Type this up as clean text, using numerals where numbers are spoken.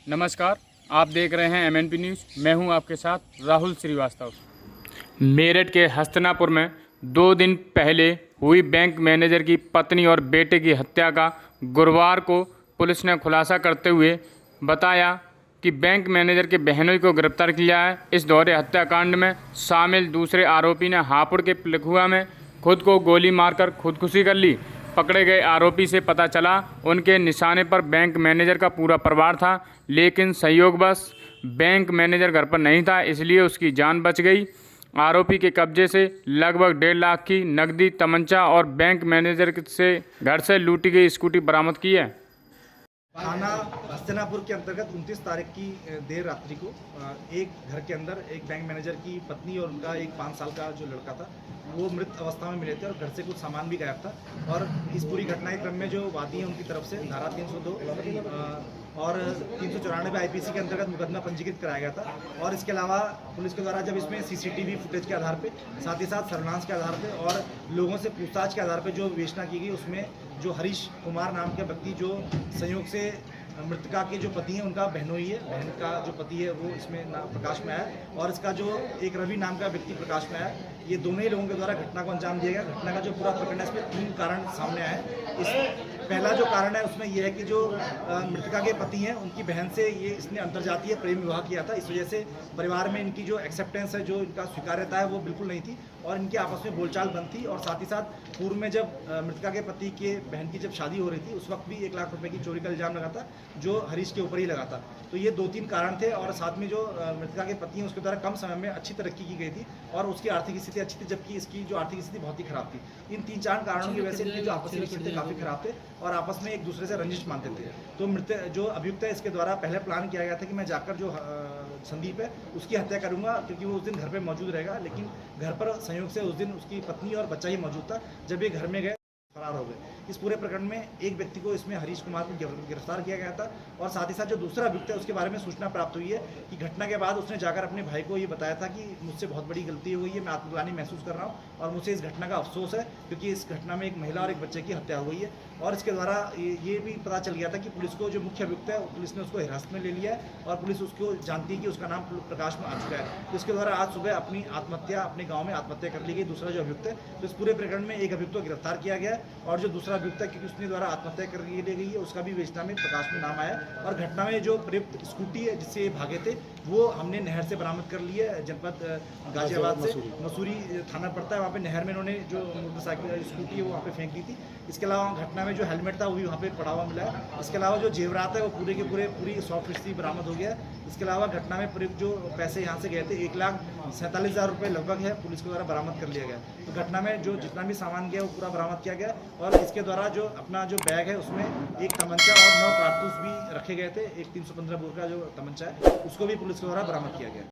नमस्कार, आप देख रहे हैं MNP न्यूज़। मैं हूं आपके साथ राहुल श्रीवास्तव। मेरठ के हस्तिनापुर में 2 दिन पहले हुई बैंक मैनेजर की पत्नी और बेटे की हत्या का गुरुवार को पुलिस ने खुलासा करते हुए बताया कि बैंक मैनेजर के बहनोई को गिरफ्तार किया है। इस दोहरे हत्याकांड में शामिल दूसरे आरोपी ने हापुड़ के पिलखुआ में खुद को गोली मारकर खुदकुशी कर ली। पकड़े गए आरोपी से पता चला उनके निशाने पर बैंक मैनेजर का पूरा परिवार था, लेकिन संयोगवश बैंक मैनेजर घर पर नहीं था, इसलिए उसकी जान बच गई। आरोपी के कब्जे से लगभग 1.5 लाख की नकदी, तमंचा और बैंक मैनेजर से घर से लूटी गई स्कूटी बरामद की है। थाना हस्तिनापुर के अंतर्गत 29 तारीख की देर रात्रि को एक घर के अंदर एक बैंक मैनेजर की पत्नी और उनका एक 5 साल का जो लड़का था वो मृत अवस्था में मिले थे और घर से कुछ सामान भी गायब था। और इस पूरी घटना के क्रम में जो वादी है उनकी तरफ से धारा 302 और 394 IPC के अंतर्गत मुकदमा पंजीकृत कराया गया था। और इसके अलावा पुलिस के द्वारा जब इसमें CCTV फुटेज के आधार पर, साथ ही साथ सर्विलांस के आधार पर और लोगों से पूछताछ के आधार पर जो विवेचना की गई, उसमें जो हरीश कुमार नाम के व्यक्ति जो संयोग से मृतका के जो पति हैं उनका बहनोई है, बहन का जो पति है वो इसमें प्रकाश में आया और इसका जो एक रवि नाम का व्यक्ति प्रकाश में आया। ये दोनों ही लोगों के द्वारा घटना को अंजाम दिया गया। घटना का जो पूरा प्रकरण है इसमें 3 कारण सामने आए हैं। इस पहला जो कारण है उसमें यह है कि जो मृतका के पति हैं उनकी बहन से ये इसने अंतर्जातीय प्रेम विवाह किया था। इस वजह से परिवार में इनकी जो एक्सेप्टेंस है, जो इनका स्वीकार्यता है वो बिल्कुल नहीं थी और इनकी आपस में बोलचाल बंद थी। और साथ ही साथ पूर्व में जब मृतका के पति के बहन की जब शादी हो रही थी उस वक्त भी 1 लाख रुपए की चोरी का इल्जाम लगा था, जो हरीश के ऊपर ही लगा था। तो ये 2-3 कारण थे। और साथ में जो मृतका के पति हैं उसके द्वारा कम समय में अच्छी तरक्की की गई थी और उसकी आर्थिक स्थिति अच्छी थी, जबकि इसकी जो आर्थिक स्थिति बहुत ही खराब थी। इन 3-4 कारणों की वजह से इनके जो आपसी रिश्ते काफ़ी खराब थे और आपस में एक दूसरे से रंजिश मानते थे। तो मृत जो अभियुक्त है इसके द्वारा पहले प्लान किया गया था कि मैं जाकर जो संदीप है उसकी हत्या करूंगा, क्योंकि वो उस दिन घर पे मौजूद रहेगा। लेकिन घर पर संयोग से उस दिन उसकी पत्नी और बच्चा ही मौजूद था। जब ये घर में गए फरार हो गए। इस पूरे प्रकरण में एक व्यक्ति को इसमें हरीश कुमार को गिरफ्तार किया गया था और साथ ही साथ जो दूसरा अभियुक्त है उसके बारे में सूचना प्राप्त हुई है कि घटना के बाद उसने जाकर अपने भाई को ये बताया था कि मुझसे बहुत बड़ी गलती हुई है, मैं आत्मग्लानि महसूस कर रहा हूँ और मुझे इस घटना का अफसोस है, क्योंकि इस घटना में एक महिला और एक बच्चे की हत्या हुई है। और इसके द्वारा ये भी पता चल गया था कि पुलिस को जो मुख्य अभियुक्त है पुलिस ने उसको हिरासत में ले लिया है और पुलिस उसको जानती है कि उसका नाम प्रकाश में आ चुका है। तो इसके द्वारा आज सुबह अपनी आत्महत्या अपने गाँव में आत्महत्या कर ली गई दूसरा जो अभियुक्त है। तो इस पूरे प्रकरण में एक अभियुक्त को गिरफ्तार किया गया और जो दूसरा अभियुक्त है क्योंकि उसने द्वारा आत्महत्या कर ली गई है उसका भी विवेचना में प्रकाश में नाम आया। और घटना में जो प्रयुक्त स्कूटी है जिससे ये भागे थे वो हमने नहर से बरामद कर ली है, जनपद गाजियाबाद से। मसूरी थाना पड़ता है, वहाँ पे नहर में इन्होंने जो मोटरसाइकिल स्कूटी है वो वहाँ पे फेंक दी थी। इसके अलावा घटना में जो हेलमेट था वो भी वहाँ पे पड़ा हुआ मिला है। इसके अलावा जो जेवरात है वो पूरे के पूरी 100% बरामद हो गया है। इसके अलावा घटना में प्रयुक्त जो पैसे यहाँ से गए थे 1,47,000 रुपये लगभग है, पुलिस के द्वारा बरामद कर लिया गया। तो घटना में जो जितना भी सामान गया वो पूरा बरामद किया गया और इसके द्वारा जो अपना जो बैग है उसमें एक तमंचा और 9 कारतूस भी रखे गए थे। एक 315 बोर का जो तमंचा है उसको भी पुलिस के द्वारा बरामद किया गया।